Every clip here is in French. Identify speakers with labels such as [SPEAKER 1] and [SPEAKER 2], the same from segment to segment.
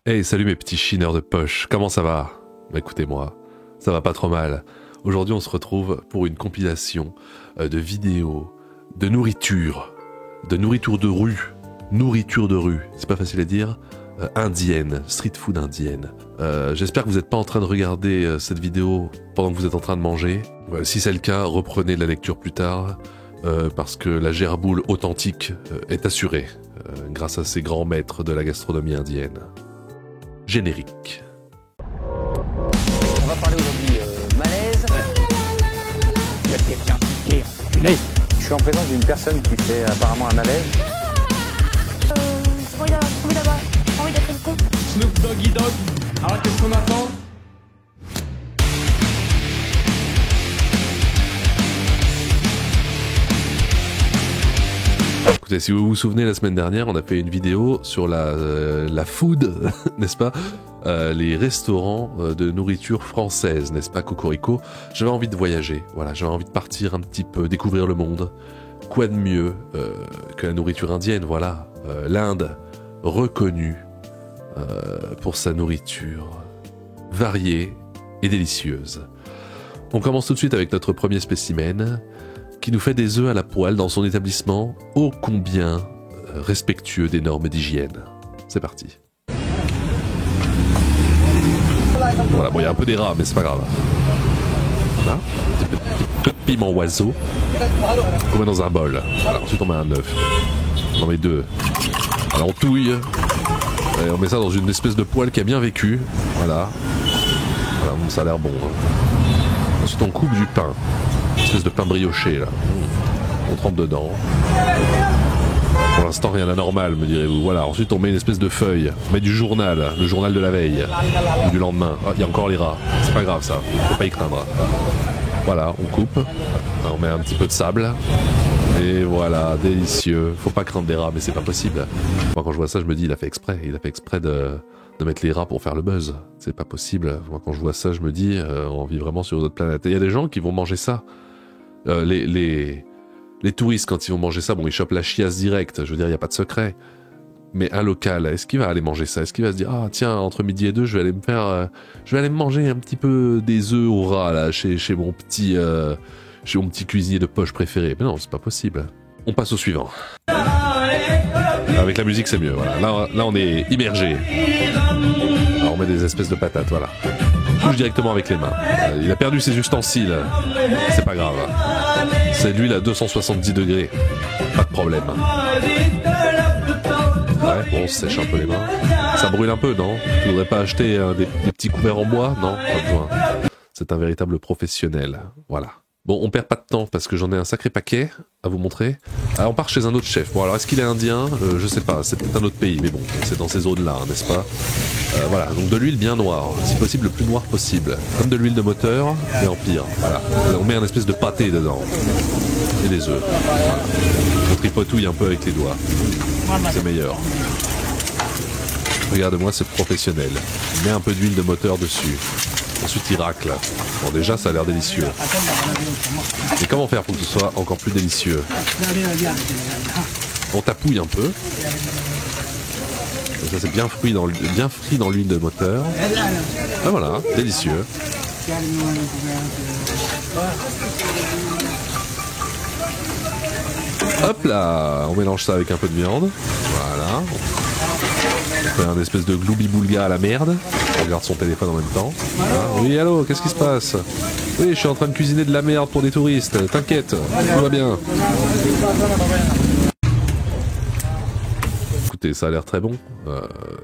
[SPEAKER 1] Hey, salut mes petits chineurs de poche, comment ça va? Bah écoutez-moi, ça va pas trop mal. Aujourd'hui on se retrouve pour une compilation de vidéos, de nourriture de rue, c'est pas facile à dire, indienne, street food indienne. J'espère que vous n'êtes pas en train de regarder cette vidéo pendant que vous êtes en train de manger. Si c'est le cas, reprenez la lecture plus tard, parce que la gerboule authentique est assurée, grâce à ces grands maîtres de la gastronomie indienne. Générique.
[SPEAKER 2] On va parler aujourd'hui malaise. Il y a quelqu'un qui est punaise. Je suis en présence d'une personne qui fait apparemment un malaise.
[SPEAKER 3] J'ai envie d'être une con.
[SPEAKER 4] Snoop Doggy Dogg. Alors qu'est-ce qu'on attend?
[SPEAKER 1] Écoutez, si vous vous souvenez, la semaine dernière, on a fait une vidéo sur la food, n'est-ce pas, les restaurants de nourriture française, n'est-ce pas, Cocorico. J'avais envie de voyager, voilà, j'avais envie de partir un petit peu, découvrir le monde. Quoi de mieux que la nourriture indienne, voilà. L'Inde, reconnue pour sa nourriture variée et délicieuse. On commence tout de suite avec notre premier spécimen, qui nous fait des œufs à la poêle dans son établissement, ô combien respectueux des normes d'hygiène. C'est parti. Voilà, bon, il y a un peu des rats, mais c'est pas grave. Voilà, un petit peu de piment oiseau. On met dans un bol. Voilà, ensuite on met un œuf. On en met deux. Alors on touille. Et on met ça dans une espèce de poêle qui a bien vécu. Voilà. Voilà, ça a l'air bon. Ensuite on coupe du pain. Une espèce de pain brioché là. On trempe dedans. Pour l'instant rien d'anormal, me direz-vous. Voilà, ensuite on met une espèce de feuille. On met du journal, le journal de la veille. Ou du lendemain. Ah, il y a encore les rats. C'est pas grave ça. Faut pas y craindre. Voilà, on coupe. On met un petit peu de sable. Et voilà, délicieux. Faut pas craindre des rats, mais c'est pas possible. Moi quand je vois ça, je me dis il a fait exprès. Il a fait exprès de mettre les rats pour faire le buzz. C'est pas possible. Moi quand je vois ça, je me dis on vit vraiment sur une autre planète. Et il y a des gens qui vont manger ça. Les touristes, quand ils vont manger ça, bon, ils chopent la chiasse directe, je veux dire, il n'y a pas de secret. Mais un local, est-ce qu'il va aller manger ça? Est-ce qu'il va se dire, ah tiens, entre midi et deux, je vais aller me manger un petit peu des œufs au rat, là, chez mon petit cuisinier de poche préféré. Mais non, c'est pas possible. On passe au suivant. Avec la musique, c'est mieux, voilà. Là, on est immergé. Alors, on met des espèces de patates, voilà. On touche directement avec les mains. Il a perdu ses ustensiles. C'est pas grave. C'est de l'huile à 270 degrés. Pas de problème. Ouais, bon, on se sèche un peu les mains. Ça brûle un peu, non? Tu voudrais pas acheter des petits couverts en bois? Non, pas besoin. C'est un véritable professionnel. Voilà. Bon, on perd pas de temps parce que j'en ai un sacré paquet à vous montrer. Alors, on part chez un autre chef. Bon, alors est-ce qu'il est indien? Je sais pas, c'est peut-être un autre pays, mais bon, c'est dans ces zones-là, hein, n'est-ce pas? Voilà, donc de l'huile bien noire, si possible le plus noir possible. Comme de l'huile de moteur, mais en pire. Voilà, on met un espèce de pâté dedans. Et des œufs. Voilà. On tripotouille un peu avec les doigts. C'est meilleur. Regarde-moi, c'est professionnel. On met un peu d'huile de moteur dessus. Ensuite, il racle. Bon, déjà, ça a l'air délicieux. Et comment faire pour que ce soit encore plus délicieux? On tapouille un peu. Donc ça, c'est bien frit dans l'huile de moteur. Ah voilà, délicieux. Hop là, on mélange ça avec un peu de viande. Voilà. On fait un espèce de gloubi-boulga à la merde. On regarde son téléphone en même temps. Voilà. Oui, allô, qu'est-ce qui se passe? Oui, je suis en train de cuisiner de la merde pour des touristes. T'inquiète, tout va bien. Écoutez, ça a l'air très bon.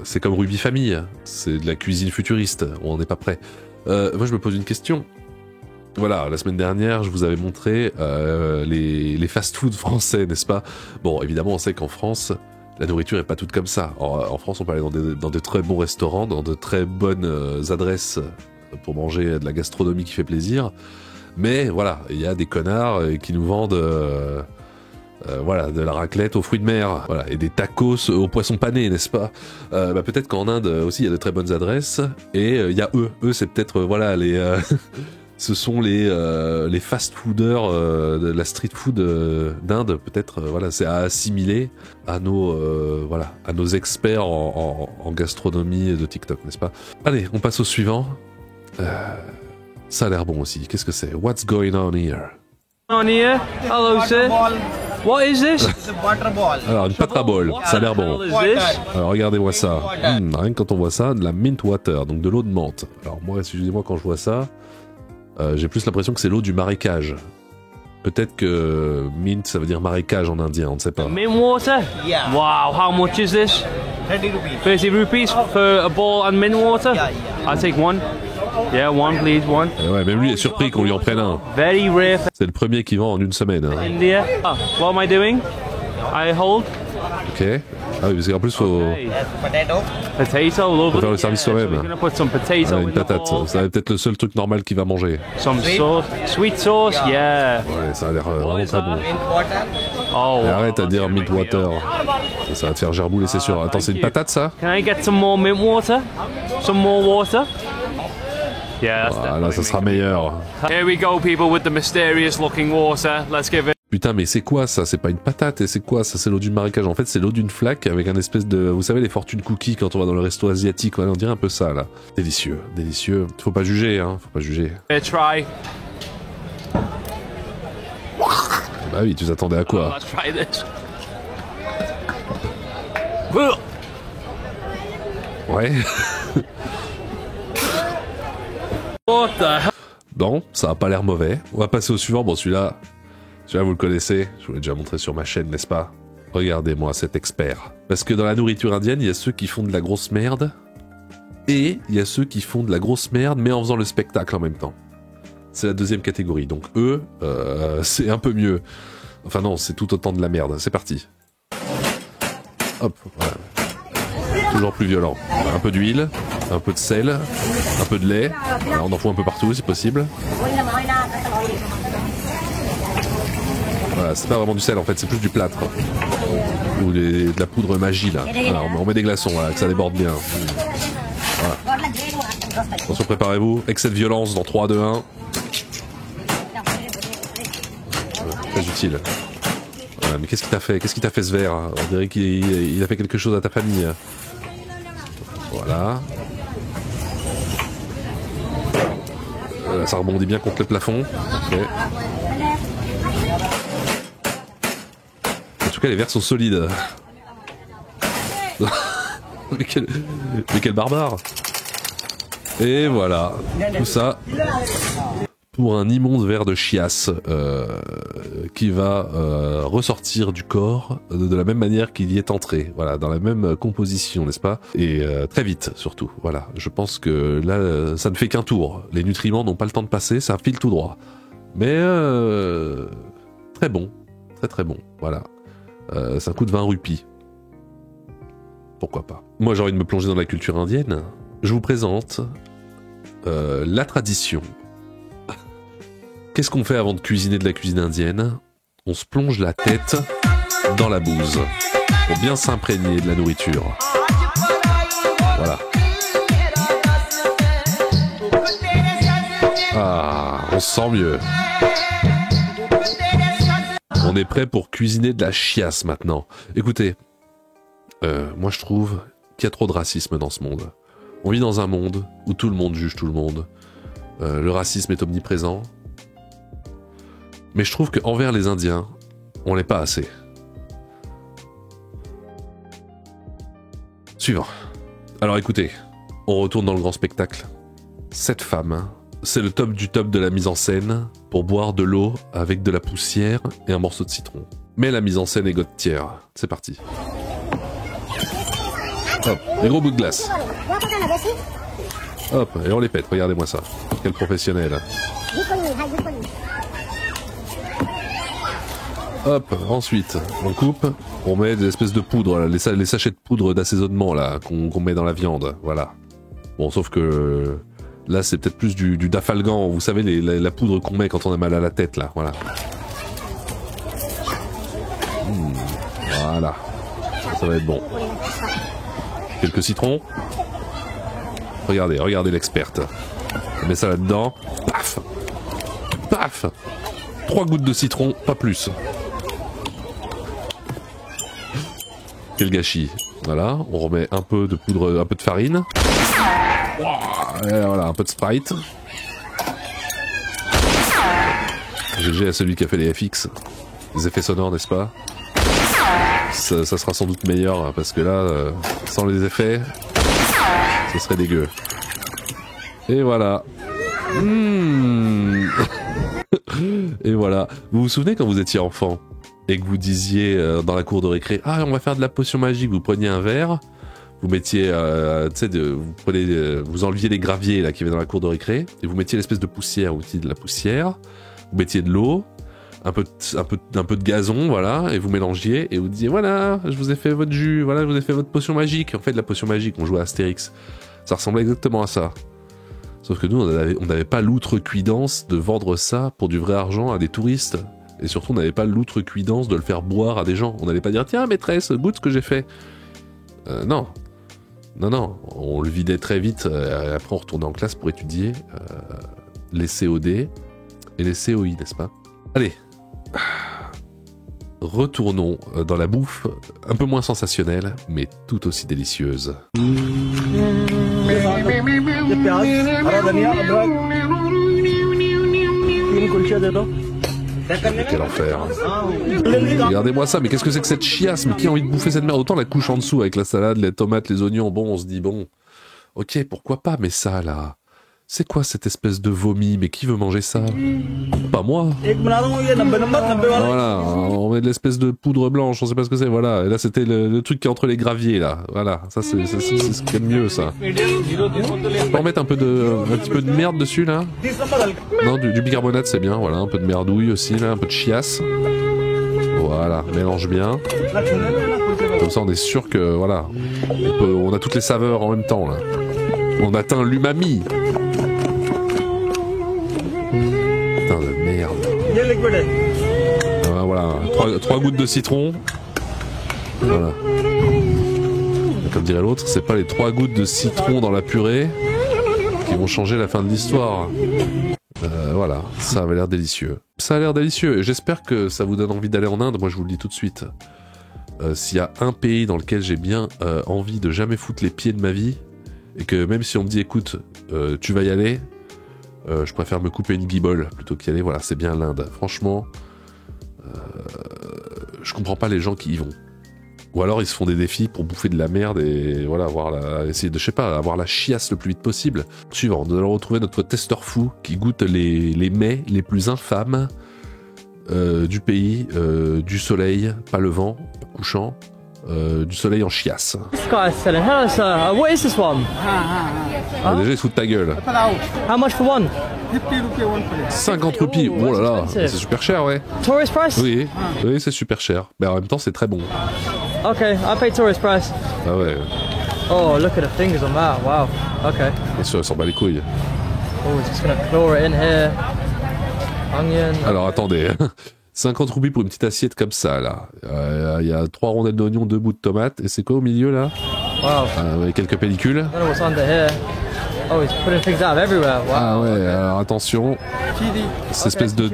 [SPEAKER 1] C'est comme Ruby Famille. C'est de la cuisine futuriste. On n'est pas prêt. Moi, je me pose une question. Voilà, la semaine dernière, je vous avais montré les fast-food français, n'est-ce pas? Bon, évidemment, on sait qu'en France, la nourriture est pas toute comme ça. En France, on peut aller dans de très bons restaurants, dans de très bonnes adresses pour manger de la gastronomie qui fait plaisir. Mais voilà, il y a des connards qui nous vendent voilà, de la raclette aux fruits de mer, voilà, et des tacos aux poissons panés, n'est-ce pas? Peut-être qu'en Inde aussi, il y a de très bonnes adresses. Et il y a eux. Eux, c'est peut-être voilà les Ce sont les fast-fooders de la street food d'Inde, peut-être. Voilà, c'est à assimiler à nos experts en gastronomie de TikTok, n'est-ce pas? Allez, on passe au suivant. Ça a l'air bon aussi. Qu'est-ce que c'est? What's going on here?
[SPEAKER 4] On here. Hello, sir. What is this?
[SPEAKER 1] Alors, une pâte à bol, ça a l'air bon.
[SPEAKER 4] What is this?
[SPEAKER 1] Alors, regardez-moi ça. Rien que quand on voit ça, de la mint water, donc de l'eau de menthe. Alors, moi, excusez-moi, quand je vois ça, j'ai plus l'impression que c'est l'eau du marécage. Peut-être que mint, ça veut dire marécage en indien, on ne sait pas.
[SPEAKER 4] Mint water?
[SPEAKER 5] Yeah.
[SPEAKER 4] Wow, how much is this?
[SPEAKER 5] 30 rupees.
[SPEAKER 4] 30 rupees for a bowl and mint water?
[SPEAKER 5] Yeah.
[SPEAKER 4] I'll take one. Yeah, one please, one.
[SPEAKER 1] Et ouais, même lui est surpris qu'on lui en prenne un.
[SPEAKER 4] Very rare
[SPEAKER 1] C'est le premier qui vend en une semaine. Hein.
[SPEAKER 4] India. Oh, what am I doing? I hold.
[SPEAKER 1] Ok. Ah oui, parce qu'en plus, faut
[SPEAKER 5] Potato.
[SPEAKER 4] Potato, lovely.
[SPEAKER 1] faut faire le service
[SPEAKER 4] Yeah, so
[SPEAKER 1] soi-même.
[SPEAKER 4] we're gonna put some potato
[SPEAKER 1] Voilà,
[SPEAKER 4] in
[SPEAKER 1] une
[SPEAKER 4] the
[SPEAKER 1] patate.
[SPEAKER 4] bowl.
[SPEAKER 1] Ça va peut-être le seul truc normal qu'il va manger.
[SPEAKER 4] Some sauce. Sweet sauce, yeah.
[SPEAKER 1] Ouais, ça a l'air vraiment très bon.
[SPEAKER 5] Mint water.
[SPEAKER 4] Oh.
[SPEAKER 1] Et arrête à dire mint water. Ça va te faire gerbouler, c'est sûr. Attends, c'est une patate ça?
[SPEAKER 4] Can I get some more mint water? Some more water? Yeah, that's
[SPEAKER 1] Voilà, ça sera meilleur.
[SPEAKER 4] Here we go, people, with the mysterious looking water. Let's give it.
[SPEAKER 1] Putain, mais c'est quoi ça? C'est pas une patate, et c'est quoi ça? C'est l'eau du marécage. En fait, c'est l'eau d'une flaque avec un espèce de... Vous savez, les fortune cookies quand on va dans le resto asiatique, on dirait un peu ça, là. Délicieux, délicieux. Faut pas juger, hein, faut pas juger.
[SPEAKER 4] Try.
[SPEAKER 1] Bah oui, tu t'attendais à quoi?
[SPEAKER 4] Let's try this.
[SPEAKER 1] Ouais.
[SPEAKER 4] What the hell?
[SPEAKER 1] Bon, ça a pas l'air mauvais. On va passer au suivant. Bon, celui-là, vous le connaissez. Je vous l'ai déjà montré sur ma chaîne, n'est-ce pas? Regardez-moi cet expert. Parce que dans la nourriture indienne, il y a ceux qui font de la grosse merde. Et il y a ceux qui font de la grosse merde, mais en faisant le spectacle en même temps. C'est la deuxième catégorie. Donc eux, c'est un peu mieux. Enfin non, c'est tout autant de la merde. C'est parti. Hop, voilà. Toujours plus violent. Un peu d'huile, un peu de sel, un peu de lait. Alors, on en fout un peu partout si possible. Voilà, c'est pas vraiment du sel en fait, c'est plus du plâtre. Ou de la poudre magie là. Voilà, on met des glaçons, voilà, que ça déborde bien. Voilà. Attention, préparez-vous. Excès de violence dans 3, 2, 1. Voilà, très utile. Voilà, mais qu'est-ce qu'il t'a fait? Qu'est-ce qu'il t'a fait ce verre? On dirait qu'il a fait quelque chose à ta famille. Voilà. Ça rebondit bien contre le plafond. Okay. En tout cas, les verres sont solides. mais quel barbare! Et voilà, tout ça pour un immonde verre de chiasse qui va ressortir du corps de la même manière qu'il y est entré, voilà, dans la même composition, n'est-ce pas? Et très vite surtout, voilà. Je pense que là, ça ne fait qu'un tour. Les nutriments n'ont pas le temps de passer, ça file tout droit. Mais très bon, très bon, voilà. Ça coûte 20 rupies. Pourquoi pas? Moi, j'ai envie de me plonger dans la culture indienne. Je vous présente la tradition. Qu'est-ce qu'on fait avant de cuisiner de la cuisine indienne? On se plonge la tête dans la bouse pour bien s'imprégner de la nourriture. Voilà. Ah, on se sent mieux. On est prêt pour cuisiner de la chiasse maintenant. Écoutez, moi je trouve qu'il y a trop de racisme dans ce monde. On vit dans un monde où tout le monde juge tout le monde. Le racisme est omniprésent. Mais je trouve qu'envers les Indiens, on l'est pas assez. Suivant. Alors écoutez, on retourne dans le grand spectacle. Cette femme, c'est le top du top de la mise en scène pour boire de l'eau avec de la poussière et un morceau de citron. Mais la mise en scène est godetière. C'est parti. Hop, les gros bouts de glace. Hop, et on les pète, regardez-moi ça. Quel professionnel. Hop, ensuite, on coupe, on met des espèces de poudre, là, les sachets de poudre d'assaisonnement là qu'on met dans la viande, voilà. Bon, sauf que là c'est peut-être plus du dafalgan, vous savez la poudre qu'on met quand on a mal à la tête là, voilà. Voilà, ça va être bon. Quelques citrons. Regardez l'experte. On met ça là-dedans, paf. Paf. 3 gouttes de citron, pas plus. Quel gâchis. Voilà, on remet un peu de poudre, un peu de farine. Et voilà, un peu de Sprite. GG à celui qui a fait les FX. Les effets sonores, n'est-ce pas? Ça sera sans doute meilleur, parce que là, sans les effets, ce serait dégueu. Et voilà. Et voilà. Vous vous souvenez quand vous étiez enfant et que vous disiez dans la cour de récré, ah, on va faire de la potion magique, vous preniez un verre, vous mettiez, tu sais, vous enleviez les graviers là qui avaient dans la cour de récré, et vous mettiez l'espèce de poussière, outil de la poussière, vous mettiez de l'eau, un peu de gazon, voilà, et vous mélangiez, et vous disiez, voilà, je vous ai fait votre jus, voilà, je vous ai fait votre potion magique. En fait, la potion magique, on jouait à Astérix. Ça ressemblait exactement à ça. Sauf que nous, on n'avait pas l'outrecuidance de vendre ça pour du vrai argent à des touristes. Et surtout, on n'avait pas l'outrecuidance de le faire boire à des gens. On n'allait pas dire, tiens, maîtresse, goûte ce que j'ai fait. Non. Non. On le vidait très vite. Et après, on retournait en classe pour étudier les COD et les COI, n'est-ce pas? Allez. Retournons dans la bouffe, un peu moins sensationnelle, mais tout aussi délicieuse. Quel enfer. Regardez-moi ça, mais qu'est-ce que c'est que cette chiasse? Mais qui a envie de bouffer cette merde? Autant la couche en dessous avec la salade, les tomates, les oignons, bon, on se dit bon, ok, pourquoi pas, mais ça là... C'est quoi cette espèce de vomi? Mais qui veut manger ça? Pas moi. Voilà, on met de l'espèce de poudre blanche, on sait pas ce que c'est, voilà. Et là c'était le truc qui est entre les graviers là. Voilà, ça c'est ce qu'il y a de mieux ça. On peut en mettre un petit peu de merde dessus là? Non, du bicarbonate c'est bien, voilà, un peu de merdouille aussi là, un peu de chiasse. Voilà, mélange bien. Comme ça on est sûr que voilà, on a toutes les saveurs en même temps là. On atteint l'umami. Putain de merde. Voilà, 3 gouttes de citron. Voilà. Comme dirait l'autre, c'est pas les 3 gouttes de citron dans la purée qui vont changer la fin de l'histoire. Voilà, ça avait l'air délicieux. Ça a l'air délicieux et j'espère que ça vous donne envie d'aller en Inde. Moi je vous le dis tout de suite. S'il y a un pays dans lequel j'ai bien envie de jamais foutre les pieds de ma vie, et que même si on me dit écoute, tu vas y aller, je préfère me couper une guibole plutôt qu'y aller, voilà, c'est bien l'Inde. Franchement, je comprends pas les gens qui y vont. Ou alors ils se font des défis pour bouffer de la merde et voilà, essayer de, je sais pas, avoir la chiasse le plus vite possible. Suivant, nous allons retrouver notre testeur fou qui goûte les mets les plus infâmes du pays, du soleil, pas levant, couchant. Du soleil en chiasse.
[SPEAKER 4] This guy's selling. Hello, sir. What is this one?
[SPEAKER 1] Déjà, il se fout de ta gueule.
[SPEAKER 4] How much for one?
[SPEAKER 1] 50 roupies. Oh là là, c'est super cher, ouais.
[SPEAKER 4] Tourist price?
[SPEAKER 1] Oui, c'est super cher. Mais en même temps, c'est très bon.
[SPEAKER 4] Okay, I pay tourist price.
[SPEAKER 1] Ah ouais.
[SPEAKER 4] Oh, look at the fingers on that. Wow. Okay.
[SPEAKER 1] Bien sûr, il s'en bat les couilles.
[SPEAKER 4] Oh, he's just gonna claw it in here. Onion.
[SPEAKER 1] Alors, attendez. 50 roupies pour une petite assiette comme ça, là. Il y a 3 rondelles d'oignon, 2 bouts de tomates. Et c'est quoi au milieu, là?
[SPEAKER 4] Wow.
[SPEAKER 1] Quelques pellicules.
[SPEAKER 4] I don't know what's under here. Oh, he's putting things out of everywhere. Wow.
[SPEAKER 1] Ah ouais, alors attention. Cette espèce de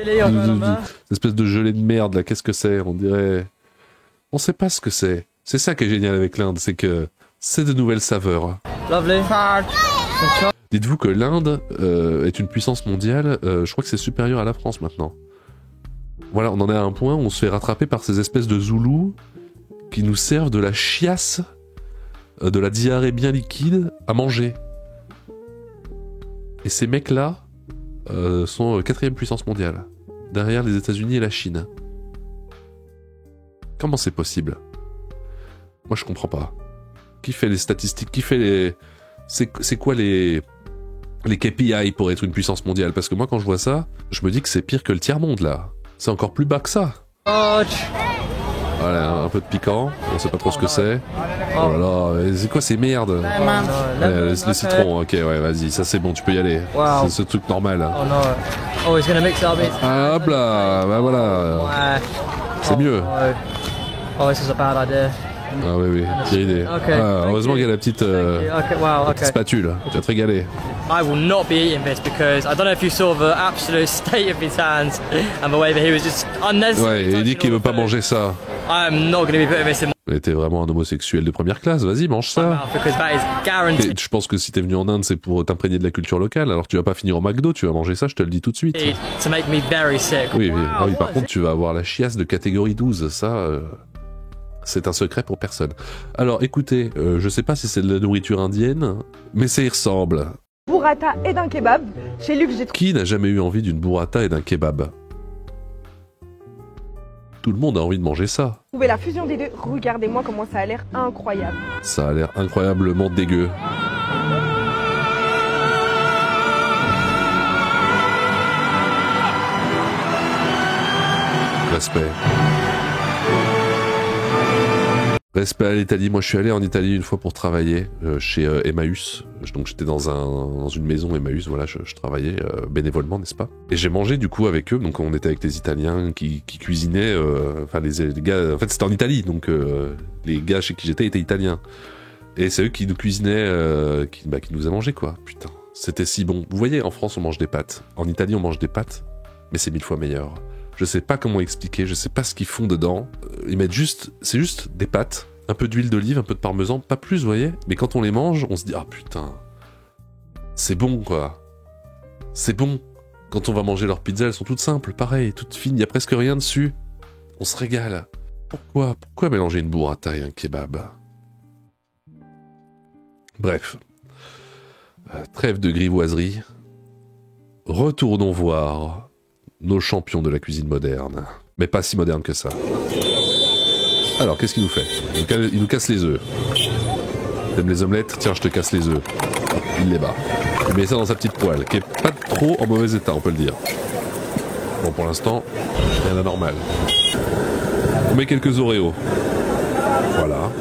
[SPEAKER 1] gelée de merde, là, qu'est-ce que c'est? On dirait... On sait pas ce que c'est. C'est ça qui est génial avec l'Inde, c'est que c'est de nouvelles saveurs.
[SPEAKER 4] Lovely.
[SPEAKER 1] Dites-vous que l'Inde est une puissance mondiale, je crois que c'est supérieur à la France maintenant. Voilà, on en est à un point où on se fait rattraper par ces espèces de zoulous qui nous servent de la chiasse, de la diarrhée bien liquide à manger. Et ces mecs-là sont 4e puissance mondiale, derrière les États-Unis et la Chine. Comment c'est possible? Moi je comprends pas. Qui fait les statistiques? Qui fait les... C'est quoi les KPI pour être une puissance mondiale? Parce que moi quand je vois ça, je me dis que c'est pire que le tiers-monde là. C'est encore plus bas que ça. Voilà, un peu de piquant, on sait pas trop ce que c'est. Oh là là, c'est quoi ces merdes? Le citron, ok, ouais, vas-y, ça c'est bon, tu peux y aller. C'est ce truc normal.
[SPEAKER 4] Oh no. Oh, he's gonna mix it up.
[SPEAKER 1] Ah, hop là, bah voilà. C'est mieux.
[SPEAKER 4] Oh, this is a bad idea.
[SPEAKER 1] Ah oui, pire idée.
[SPEAKER 4] Okay,
[SPEAKER 1] heureusement qu'il y a la petite, petite spatule, tu vas te régaler.
[SPEAKER 5] I will not be eating this because I don't know if you saw the absolute state of his hands and the way that he was just unnecessary.
[SPEAKER 1] Ouais, il dit qu'il veut pas manger ça.
[SPEAKER 5] I'm not going to be putting this in
[SPEAKER 1] Mais t'es vraiment un homosexuel de première classe, vas-y, mange
[SPEAKER 5] my
[SPEAKER 1] ça.
[SPEAKER 5] mouth because that is guaranteed
[SPEAKER 1] Je pense que si t'es venu en Inde, c'est pour t'imprégner de la culture locale, alors tu vas pas finir au McDo, tu vas manger ça, je te le dis tout de suite.
[SPEAKER 5] to make me very sick.
[SPEAKER 1] Oui, ah oui, par contre, tu vas avoir la chiasse de catégorie 12, ça, c'est un secret pour personne. Alors, écoutez, je sais pas si c'est de la nourriture indienne, mais ça y ressemble.
[SPEAKER 6] Burrata et d'un kebab. Chez Luc, j'ai
[SPEAKER 1] Qui n'a jamais eu envie d'une burrata et d'un kebab? Tout le monde a envie de manger ça.
[SPEAKER 6] trouvé la fusion des deux. Regardez-moi comment ça a l'air incroyable.
[SPEAKER 1] Ça a l'air incroyablement dégueu. Respect. Respect à l'Italie. Moi, je suis allé en Italie une fois pour travailler chez Emmaüs. Donc, j'étais dans une maison Emmaüs. Voilà, je travaillais bénévolement, n'est-ce pas? Et j'ai mangé du coup avec eux. Donc, on était avec des Italiens qui cuisinaient. Enfin, les gars. En fait, c'était en Italie. Donc, les gars chez qui j'étais étaient italiens. Et c'est eux qui nous cuisinaient, qui nous faisaient manger, quoi. Putain, c'était si bon. Vous voyez, en France, on mange des pâtes. En Italie, on mange des pâtes. Mais c'est 1000 fois meilleur. Je sais pas comment expliquer, je sais pas ce qu'ils font dedans. Ils mettent c'est juste des pâtes, un peu d'huile d'olive, un peu de parmesan, pas plus, vous voyez. Mais quand on les mange, on se dit, ah putain, c'est bon, quoi. C'est bon. Quand on va manger leurs pizzas, elles sont toutes simples, pareil, toutes fines, y a presque rien dessus. On se régale. Pourquoi mélanger une burrata et un kebab? Bref. Trêve de grivoiserie. Retournons voir nos champions de la cuisine moderne. Mais pas si moderne que ça. Alors, qu'est-ce qu'il nous fait? Il nous casse les œufs. T'aimes les omelettes? Tiens, je te casse les œufs. Il les bat. Il met ça dans sa petite poêle, qui est pas trop en mauvais état, on peut le dire. Bon, pour l'instant, rien d'anormal. On met quelques Oreos. Voilà.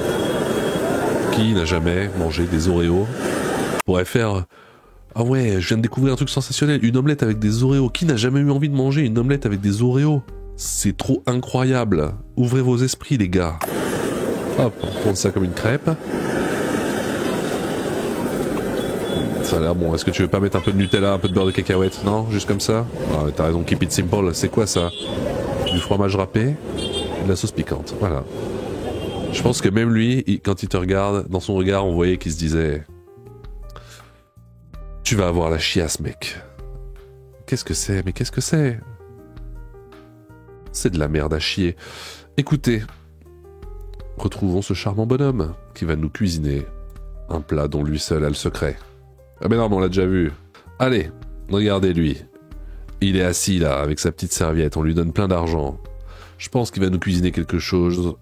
[SPEAKER 1] Qui n'a jamais mangé des Oreos? On pourrait faire... Ah ouais, je viens de découvrir un truc sensationnel, une omelette avec des Oreos. Qui n'a jamais eu envie de manger une omelette avec des Oreos? C'est trop incroyable. Ouvrez vos esprits, les gars. Hop, on prend ça comme une crêpe. Ça a l'air bon. Est-ce que tu veux pas mettre un peu de Nutella, un peu de beurre de cacahuète? Non, juste comme ça? Ah, t'as raison, keep it simple. C'est quoi ça? Du fromage râpé et de la sauce piquante. Voilà. Je pense que même lui, quand il te regarde, dans son regard, on voyait qu'il se disait... Tu vas avoir la chiasse, mec. Qu'est-ce que c'est? Mais qu'est-ce que c'est? C'est de la merde à chier. Écoutez, retrouvons ce charmant bonhomme qui va nous cuisiner un plat dont lui seul a le secret. Ah mais non, mais on l'a déjà vu. Allez, regardez lui. Il est assis là, avec sa petite serviette, on lui donne plein d'argent. Je pense qu'il va nous cuisiner quelque chose,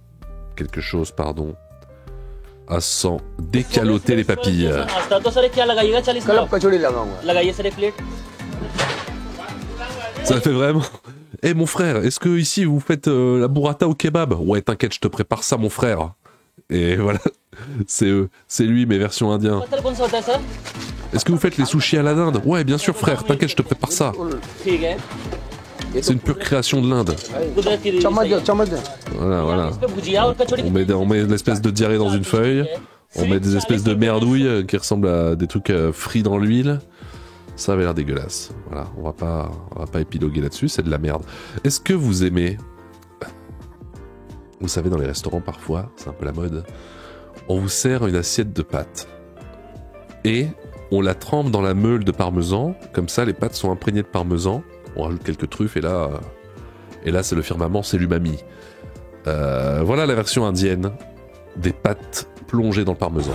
[SPEAKER 1] à s'en décaloter les papilles. Ça fait vraiment... Eh mon frère, est-ce que ici vous faites la burrata au kebab? Ouais, t'inquiète, je te prépare ça mon frère. Et voilà, c'est eux, c'est lui, mais version indien. Est-ce que vous faites les sushis à la dinde? Ouais, bien sûr frère, t'inquiète, je te prépare ça. C'est une pure création de l'Inde. Voilà. On met de l'espèce de diarrhée dans une feuille. On met des espèces de merdouilles qui ressemblent à des trucs frits dans l'huile. Ça avait l'air dégueulasse. Voilà, on va pas épiloguer là-dessus, c'est de la merde. Est-ce que vous aimez... Vous savez, dans les restaurants, parfois, c'est un peu la mode, on vous sert une assiette de pâtes. Et on la trempe dans la meule de parmesan. Comme ça, les pâtes sont imprégnées de parmesan. On rajoute quelques truffes et là c'est le firmament, c'est l'umami. Voilà la version indienne des pâtes plongées dans le parmesan.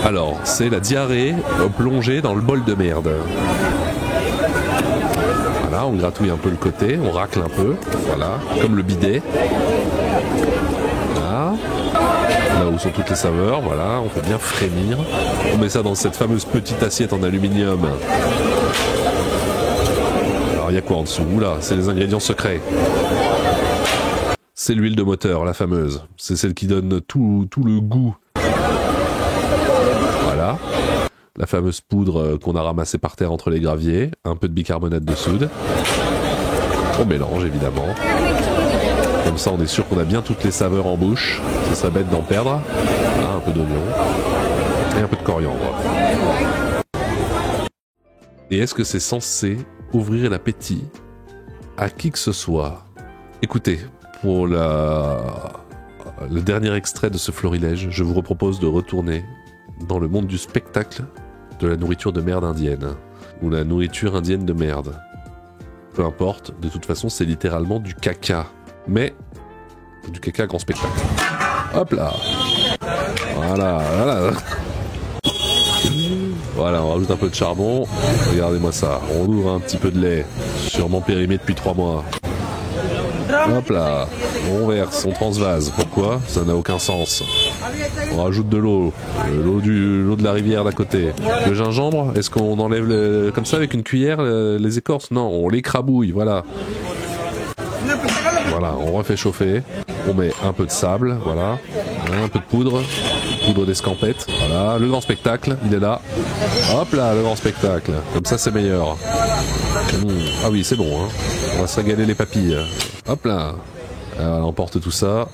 [SPEAKER 1] Alors, c'est la diarrhée plongée dans le bol de merde. Voilà, on gratouille un peu le côté, on racle un peu, voilà, comme le bidet. Voilà. Là où sont toutes les saveurs, voilà, on fait bien frémir. On met ça dans cette fameuse petite assiette en aluminium. Alors il y a quoi en dessous? Oula, c'est les ingrédients secrets. C'est l'huile de moteur, la fameuse. C'est celle qui donne tout le goût. Voilà. La fameuse poudre qu'on a ramassée par terre entre les graviers. Un peu de bicarbonate de soude. On mélange évidemment. Comme ça on est sûr qu'on a bien toutes les saveurs en bouche. Ça serait bête d'en perdre. Voilà, un peu d'oignon. Et un peu de coriandre. Et est-ce que c'est censé ouvrir l'appétit à qui que ce soit? Écoutez, pour le dernier extrait de ce florilège, je vous repropose de retourner dans le monde du spectacle de la nourriture de merde indienne, ou la nourriture indienne de merde. Peu importe, de toute façon c'est littéralement du caca, mais du caca à grand spectacle. Hop là. Voilà, voilà. Voilà, on rajoute un peu de charbon. Regardez-moi ça. On ouvre un petit peu de lait, sûrement périmé depuis 3 mois. Hop là. On verse, on transvase. Pourquoi? Ça n'a aucun sens. On rajoute de l'eau. L'eau de la rivière d'à côté. Le gingembre, est-ce qu'on enlève comme ça avec une cuillère les écorces? Non, on l'écrabouille, voilà. Voilà, on refait chauffer. On met un peu de sable, voilà. Un peu de poudre d'escampette. Voilà, le grand spectacle, il est là. Hop là, le grand spectacle. Comme ça, c'est meilleur. Ah oui, c'est bon, hein. On va se régaler les papilles. Hop là. On porte tout ça.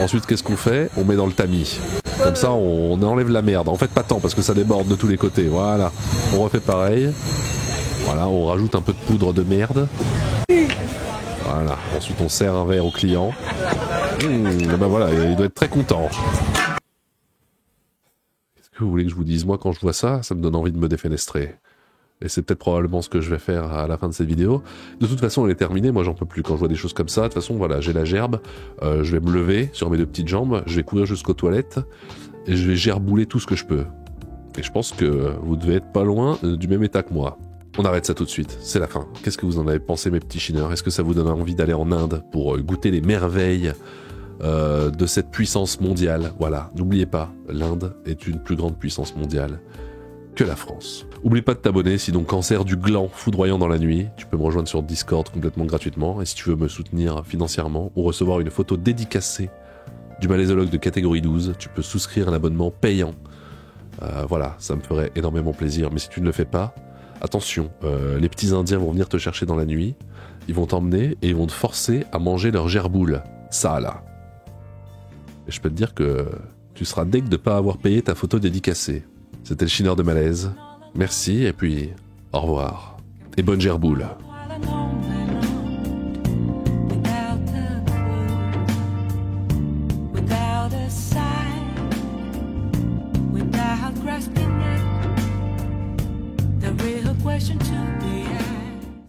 [SPEAKER 1] Ensuite, qu'est-ce qu'on fait? On met dans le tamis. Comme ça, on enlève la merde. En fait, pas tant, parce que ça déborde de tous les côtés. Voilà. On refait pareil. Voilà, on rajoute un peu de poudre de merde. Voilà. Ensuite, on sert un verre au client. Ben voilà, il doit être très content. Qu'est-ce que vous voulez que je vous dise? Moi, quand je vois ça, ça me donne envie de me défenestrer. Et c'est peut-être probablement ce que je vais faire à la fin de cette vidéo. De toute façon, elle est terminée. Moi, j'en peux plus quand je vois des choses comme ça. De toute façon, voilà, j'ai la gerbe. Je vais me lever sur mes 2 petites jambes. Je vais courir jusqu'aux toilettes. Et je vais gerbouler tout ce que je peux. Et je pense que vous devez être pas loin du même état que moi. On arrête ça tout de suite. C'est la fin. Qu'est-ce que vous en avez pensé, mes petits chineurs? Est-ce que ça vous donne envie d'aller en Inde pour goûter les merveilles de cette puissance mondiale? Voilà. N'oubliez pas, l'Inde est une plus grande puissance mondiale que la France. Oublie pas de t'abonner, sinon cancer du gland foudroyant dans la nuit. Tu peux me rejoindre sur Discord complètement gratuitement. Et si tu veux me soutenir financièrement ou recevoir une photo dédicacée du malaisologue de catégorie 12, tu peux souscrire un abonnement payant. Voilà, ça me ferait énormément plaisir. Mais si tu ne le fais pas, attention, les petits indiens vont venir te chercher dans la nuit. Ils vont t'emmener et ils vont te forcer à manger leur gerboule. Ça là. Et je peux te dire que tu seras deg de pas avoir payé ta photo dédicacée. C'était le Chineur de Malaise. Merci et puis au revoir. Et bonne gerboule.
[SPEAKER 7] Question to be